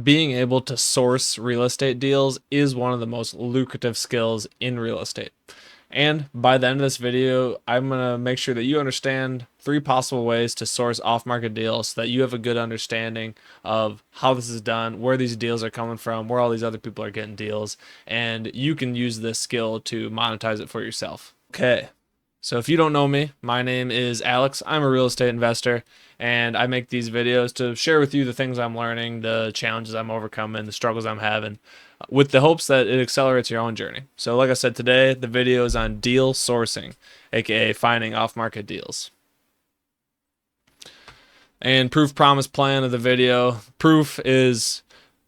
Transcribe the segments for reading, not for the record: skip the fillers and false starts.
being able to source real estate deals is one of the most lucrative skills in real estate. And by the end of this video, I'm going to make sure that you understand 3 possible ways to source off-market deals so that you have a good understanding of how this is done, where these deals are coming from, where all these other people are getting deals, and you can use this skill to monetize it for yourself. Okay. So if you don't know me, my name is Alex. I'm a real estate investor, and I make these videos to share with you the things I'm learning, the challenges I'm overcoming, the struggles I'm having, with the hopes that it accelerates your own journey. So like I said, today the video is on deal sourcing, aka finding off-market deals. And proof promise plan of the video. Proof is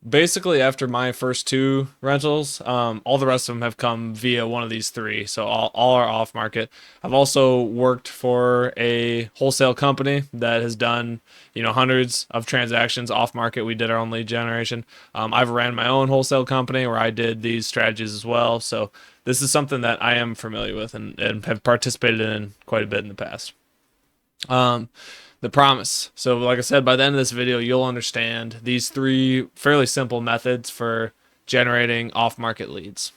basically after my first 2 rentals, all the rest of them have come via one of these 3. So all are off market. I've also worked for a wholesale company that has done, hundreds of transactions off market. We did our own lead generation. I've ran my own wholesale company where I did these strategies as well. So this is something that I am familiar with and have participated in quite a bit in the past. The promise. So like I said, by the end of this video, you'll understand these 3 fairly simple methods for generating off-market leads.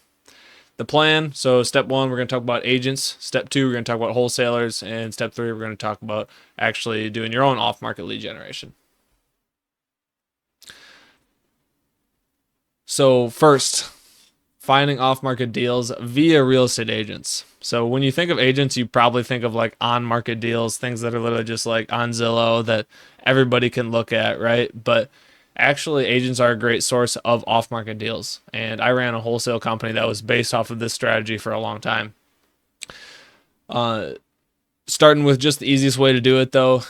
The plan, so step 1, we're going to talk about agents. Step 2, we're going to talk about wholesalers. And step 3, we're going to talk about actually doing your own off-market lead generation. So first, finding off-market deals via real estate agents. So when you think of agents, you probably think of like on-market deals, things that are literally just like on Zillow that everybody can look at, right? But actually, agents are a great source of off-market deals. And I ran a wholesale company that was based off of this strategy for a long time. Starting with just the easiest way to do it, though,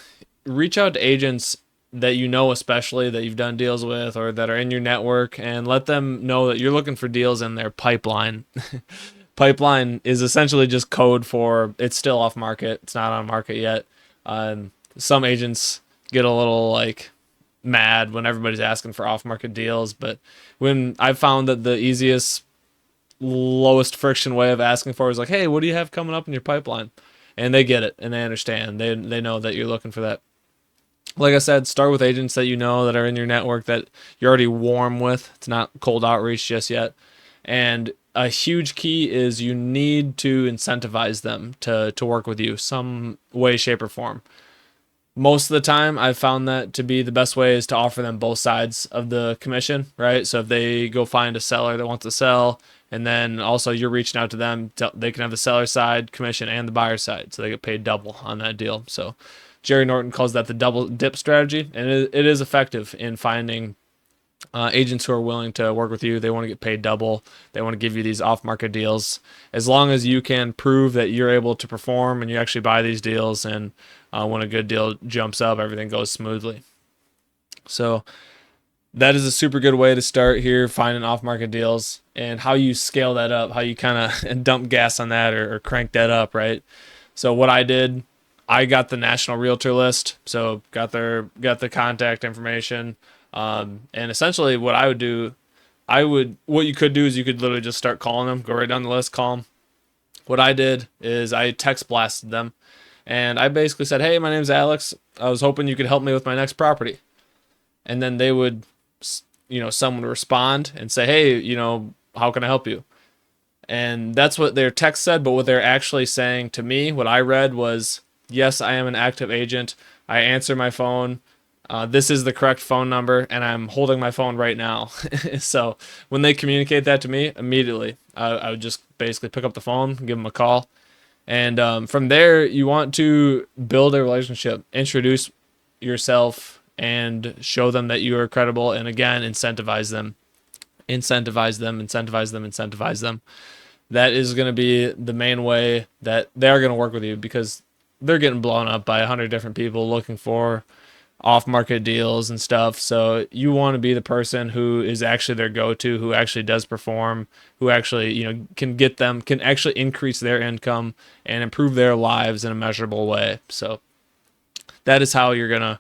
reach out to agents that especially that you've done deals with or that are in your network, and let them know that you're looking for deals in their pipeline. Pipeline is essentially just code for it's still off market. It's not on market yet. Some agents get a little mad when everybody's asking for off market deals, but when I've found that the easiest, lowest friction way of asking for is like, hey, what do you have coming up in your pipeline? And they get it and they understand. They know that you're looking for that. Like I said, start with agents that that are in your network that you're already warm with. It's not cold outreach just yet. And a huge key is you need to incentivize them to work with you some way, shape, or form. Most of the time, I've found that to be the best way is to offer them both sides of the commission, right? So if they go find a seller that wants to sell, and then also you're reaching out to them, they can have the seller side commission and the buyer side. So they get paid double on that deal. So Jerry Norton calls that the double dip strategy, and it is effective in finding agents who are willing to work with you. They want to get paid double. They want to give you these off-market deals. As long as you can prove that you're able to perform and you actually buy these deals, and when a good deal jumps up, everything goes smoothly. So that is a super good way to start here, finding off-market deals, and how you scale that up, how you kind of dump gas on that or crank that up, right? So what I did, I got the national realtor list, so got the contact information. And essentially what I would do, what you could do is you could literally just start calling them, go right down the list, call them. What I did is I text blasted them, and I basically said, hey, my name's Alex. I was hoping you could help me with my next property. And then they would, someone would respond and say, hey, how can I help you? And that's what their text said. But what they're actually saying to me, what I read was, yes, I am an active agent. I answer my phone. This is the correct phone number, and I'm holding my phone right now. So when they communicate that to me, immediately, I would just basically pick up the phone, give them a call. And from there, you want to build a relationship, introduce yourself, and show them that you are credible. And again, incentivize them. That is going to be the main way that they're going to work with you, because they're getting blown up by 100 different people looking for off-market deals and stuff. So you want to be the person who is actually their go-to, who actually does perform, who actually, can actually increase their income and improve their lives in a measurable way. So that is how you're going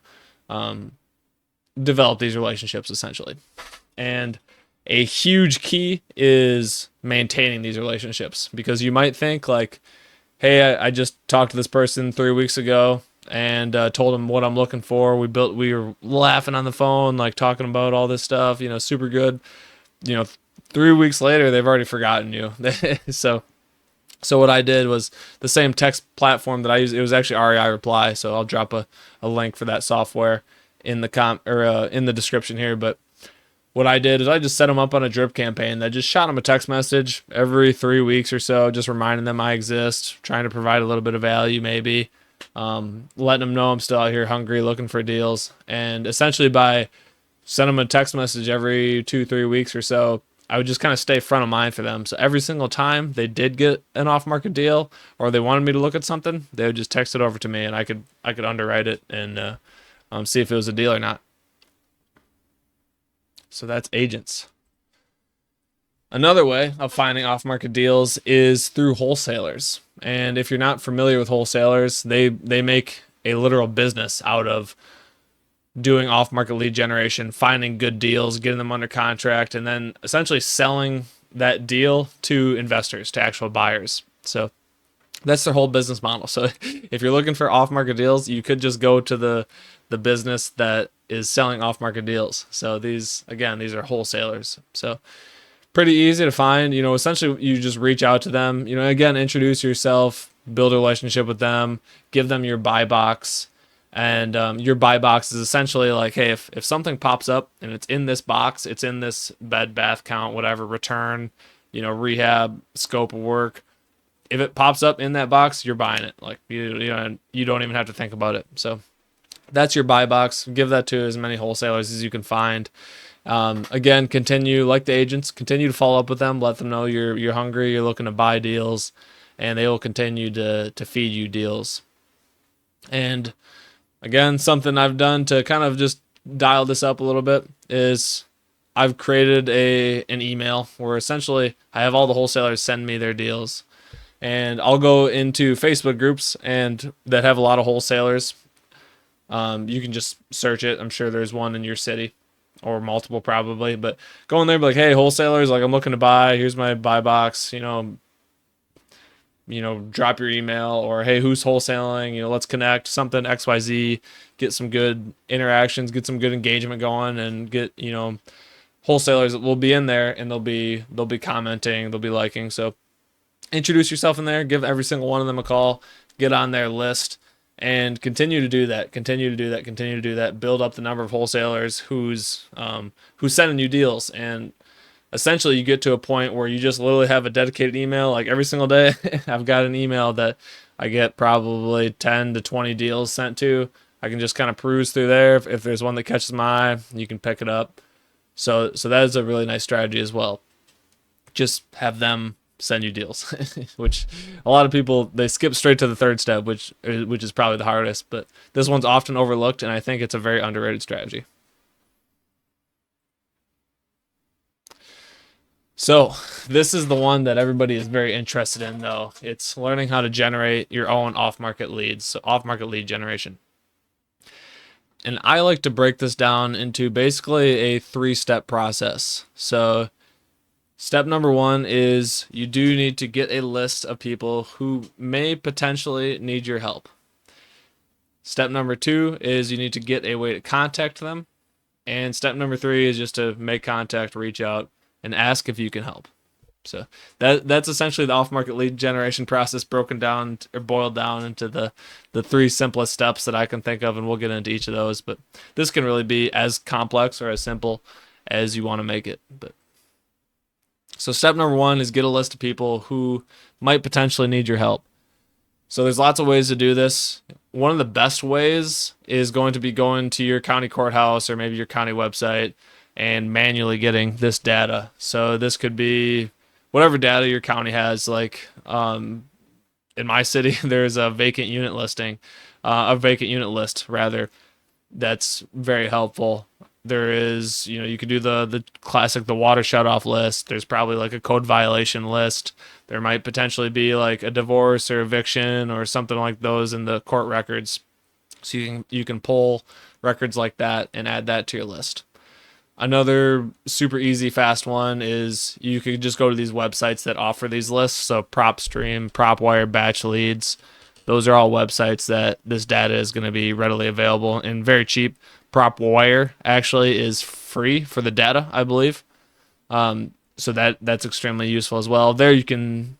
to develop these relationships, essentially. And a huge key is maintaining these relationships, because you might think like, hey, I just talked to this person 3 weeks ago. and told them what I'm looking for. We were laughing on the phone, like talking about all this stuff, super good. 3 weeks later, they've already forgotten you. So what I did was the same text platform that I use. It was actually REI Reply. So I'll drop a link for that software in the in the description here. But what I did is I just set them up on a drip campaign that just shot them a text message every 3 weeks or so, just reminding them I exist, trying to provide a little bit of value, maybe letting them know I'm still out here hungry, looking for deals. And essentially by sending them a text message every 2-3 weeks or so, I would just kind of stay front of mind for them. So every single time they did get an off-market deal or they wanted me to look at something, they would just text it over to me, and I could underwrite it and see if it was a deal or not. So that's agents. Another way of finding off-market deals is through wholesalers. And if you're not familiar with wholesalers, they make a literal business out of doing off-market lead generation, finding good deals, getting them under contract, and then essentially selling that deal to investors, to actual buyers. So that's their whole business model. So if you're looking for off-market deals, you could just go to the business that is selling off-market deals. So these are wholesalers. So pretty easy to find. Essentially you just reach out to them, again, introduce yourself, build a relationship with them, give them your buy box. And your buy box is essentially like, hey, if something pops up and it's in this box, it's in this bed, bath count, whatever, return, rehab, scope of work. If it pops up in that box, you're buying it. Like you don't even have to think about it. So that's your buy box. Give that to as many wholesalers as you can find. Again, continue, like the agents, continue to follow up with them. Let them know you're hungry, you're looking to buy deals, and they will continue to feed you deals. And again, something I've done to kind of just dial this up a little bit is I've created an email where essentially I have all the wholesalers send me their deals. And I'll go into Facebook groups and that have a lot of wholesalers. You can just search it. I'm sure there's one in your city or multiple probably. But go in there and be like, hey, wholesalers, like I'm looking to buy. Here's my buy box. Drop your email, or hey, who's wholesaling? Let's connect, something XYZ, get some good interactions, get some good engagement going, and get wholesalers that will be in there and they'll be commenting, they'll be liking. So introduce yourself in there, give every single one of them a call, get on their list, and continue to do that. Build up the number of wholesalers who's sending you deals. And essentially you get to a point where you just literally have a dedicated email. Like every single day I've got an email that I get probably 10 to 20 deals sent to. I can just kind of peruse through there. If there's one that catches my eye, you can pick it up. So that is a really nice strategy as well. Just have them send you deals, which a lot of people, they skip straight to the third step, which is probably the hardest, but this one's often overlooked, and I think it's a very underrated strategy. So this is the one that everybody is very interested in, though. It's learning how to generate your own off-market leads, so off-market lead generation. And I like to break this down into basically a 3-step process. So step number 1 is you do need to get a list of people who may potentially need your help. Step number 2 is you need to get a way to contact them. And step number 3 is just to make contact, reach out, and ask if you can help. So that's essentially the off-market lead generation process broken down or boiled down into the 3 simplest steps that I can think of, and we'll get into each of those. But this can really be as complex or as simple as you want to make it. So step number 1 is get a list of people who might potentially need your help. So there's lots of ways to do this. One of the best ways is going to be going to your county courthouse or maybe your county website and manually getting this data. So this could be whatever data your county has. Like in my city, there's a vacant unit list rather. That's very helpful. There is, you could do the classic, the water shutoff list. There's probably like a code violation list. There might potentially be like a divorce or eviction or something like those in the court records. So you can pull records like that and add that to your list. Another super easy, fast one is you could just go to these websites that offer these lists. So PropStream, PropWire, Batch Leads. Those are all websites that this data is going to be readily available and very cheap. PropWire actually is free for the data, I believe. So that's extremely useful as well. There you can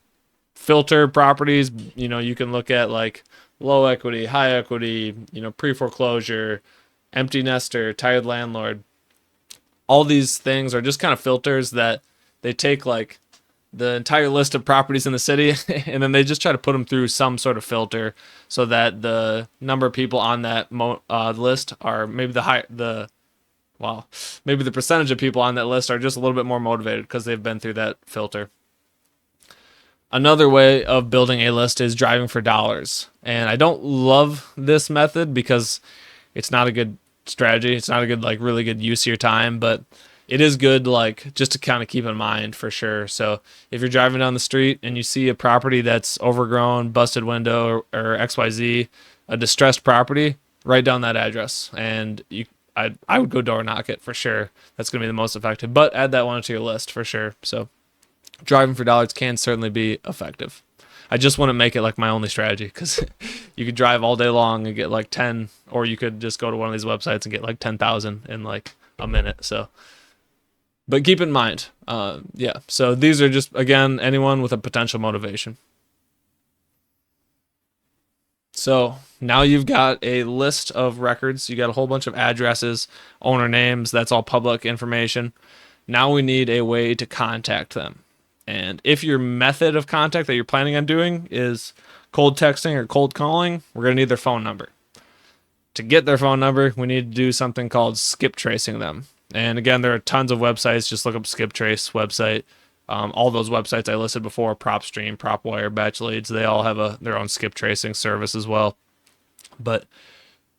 filter properties. You can look at like low equity, high equity, pre-foreclosure, empty nester, tired landlord. All these things are just kind of filters that they take like the entire list of properties in the city and then they just try to put them through some sort of filter so that the number of people on that list are maybe maybe the percentage of people on that list are just a little bit more motivated because they've been through that filter. Another way of building a list is driving for dollars. And I don't love this method because it's not a good strategy. It's not a good, like, really good use of your time, but it is good, like, just to kind of keep in mind for sure. So if you're driving down the street and you see a property that's overgrown, busted window, or XYZ, a distressed property, write down that address. And I would go door knock it for sure. That's going to be the most effective, but add that one to your list for sure. So driving for dollars can certainly be effective. I just wouldn't make it like my only strategy because you could drive all day long and get like 10, or you could just go to one of these websites and get like 10,000 in like a minute. So, but keep in mind, so these are just, again, anyone with a potential motivation. So now you've got a list of records. You got a whole bunch of addresses, owner names. That's all public information. Now we need a way to contact them. And if your method of contact that you're planning on doing is cold texting or cold calling, we're going to need their phone number. To get their phone number, we need to do something called skip tracing them. And again, there are tons of websites. Just look up Skip Trace website. All those websites I listed before, PropStream, PropWire, Batch Leads, they all have their own skip tracing service as well. But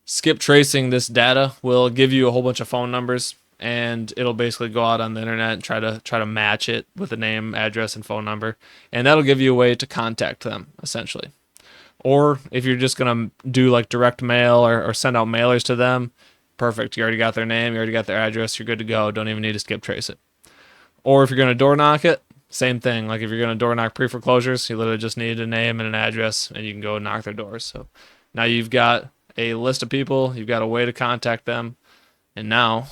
skip tracing this data will give you a whole bunch of phone numbers, and it'll basically go out on the internet and try to match it with a name, address, and phone number, and that'll give you a way to contact them essentially. Or if you're just gonna do like direct mail or send out mailers to them, perfect. You already got their name, you already got their address, you're good to go. Don't even need to skip trace it. Or if you're gonna door knock it, same thing. Like if you're gonna door knock pre-foreclosures, you literally just need a name and an address, and you can go knock their doors. So now you've got a list of people, you've got a way to contact them, and now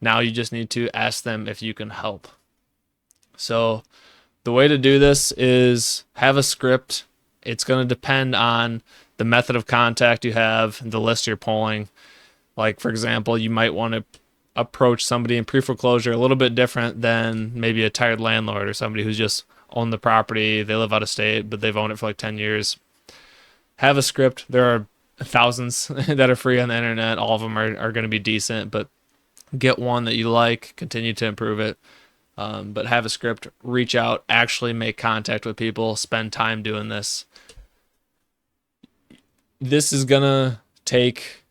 you just need to ask them if you can help. So the way to do this is have a script. It's going to depend on the method of contact you have, the list you're pulling. Like, for example, you might want to approach somebody in pre-foreclosure a little bit different than maybe a tired landlord or somebody who's just owned the property. They live out of state, but they've owned it for like 10 years. Have a script. There are thousands that are free on the internet. All of them are going to be decent, but get one that you like, continue to improve it. But have a script, reach out, actually make contact with people, spend time doing this. This is going to take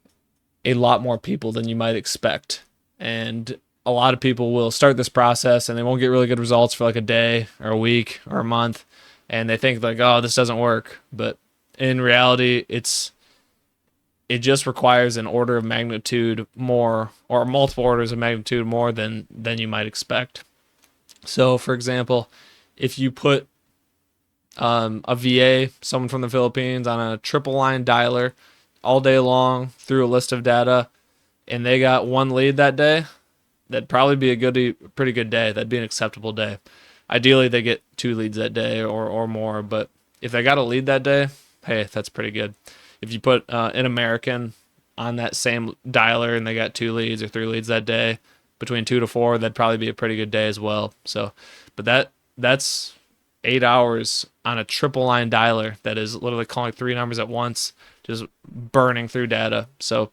a lot more people than you might expect. And a lot of people will start this process and they won't get really good results for like a day or a week or a month. And they think like, oh, this doesn't work. But in reality, it just requires an order of magnitude more, or multiple orders of magnitude more than you might expect. So, for example, if you put a VA, someone from the Philippines, on a triple line dialer all day long through a list of data, and they got one lead that day, that'd probably be a pretty good day. That'd be an acceptable day. Ideally, they get 2 leads that day or more, but if they got a lead that day, hey, that's pretty good. If you put an American on that same dialer and they got 2 leads or 3 leads that day, between 2 to 4, that'd probably be a pretty good day as well. So, but that's 8 hours on a triple line dialer that is literally calling 3 numbers at once, just burning through data. So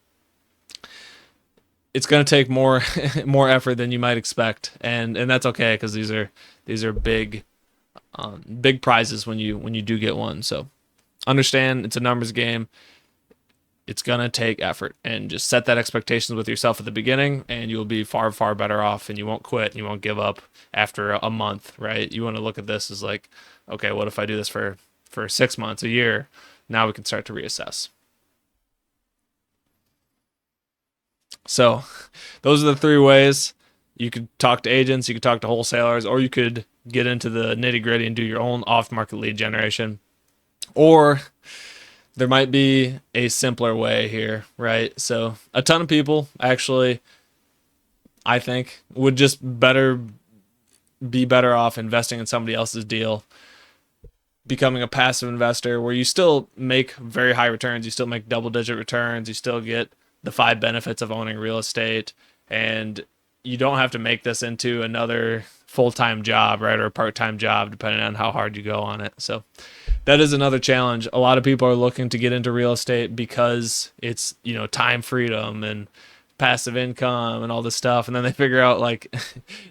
it's going to take more effort than you might expect, and that's okay because these are big prizes when you do get one. So understand it's a numbers game. It's going to take effort, and just set that expectations with yourself at the beginning, and you'll be far, far better off, and you won't quit, and you won't give up after a month, right? You want to look at this as like, okay, what if I do this for 6 months, a year? Now we can start to reassess. So those are the 3 ways. You could talk to agents, you could talk to wholesalers, or you could get into the nitty gritty and do your own off-market lead generation. Or there might be a simpler way here, right? So a ton of people actually, I think, would just be better off investing in somebody else's deal, becoming a passive investor where you still make very high returns, you still make double digit returns, you still get the five benefits of owning real estate, and you don't have to make this into another full-time job, right, or a part-time job depending on how hard you go on it. So that is another challenge. A lot of people are looking to get into real estate because it's, time freedom and passive income and all this stuff, and then they figure out like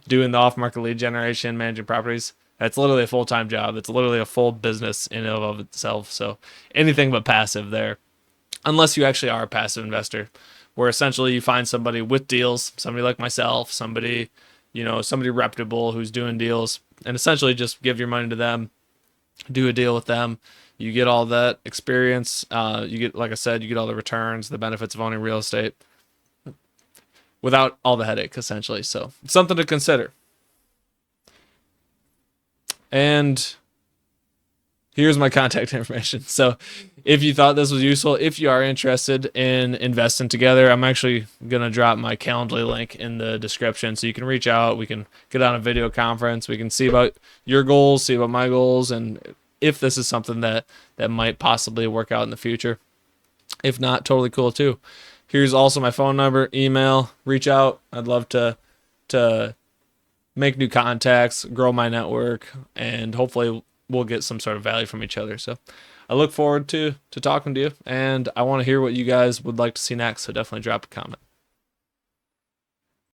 doing the off-market lead generation, managing properties, that's literally a full-time job. It's literally a full business in and of itself. So anything but passive there, unless you actually are a passive investor, where essentially you find somebody with deals, somebody like myself, somebody reputable who's doing deals, and essentially just give your money to them, do a deal with them. You get all that experience. You get, like I said, you get all the returns, the benefits of owning real estate without all the headache, essentially. So it's something to consider. And here's my contact information. So if you thought this was useful, if you are interested in investing together, I'm actually going to drop my Calendly link in the description so you can reach out. We can get on a video conference. We can see about your goals, see about my goals, and if this is something that might possibly work out in the future. If not, totally cool too. Here's also my phone number, email, reach out. I'd love to make new contacts, grow my network, and hopefully we'll get some sort of value from each other. So I look forward to talking to you, and I want to hear what you guys would like to see next, so definitely drop a comment.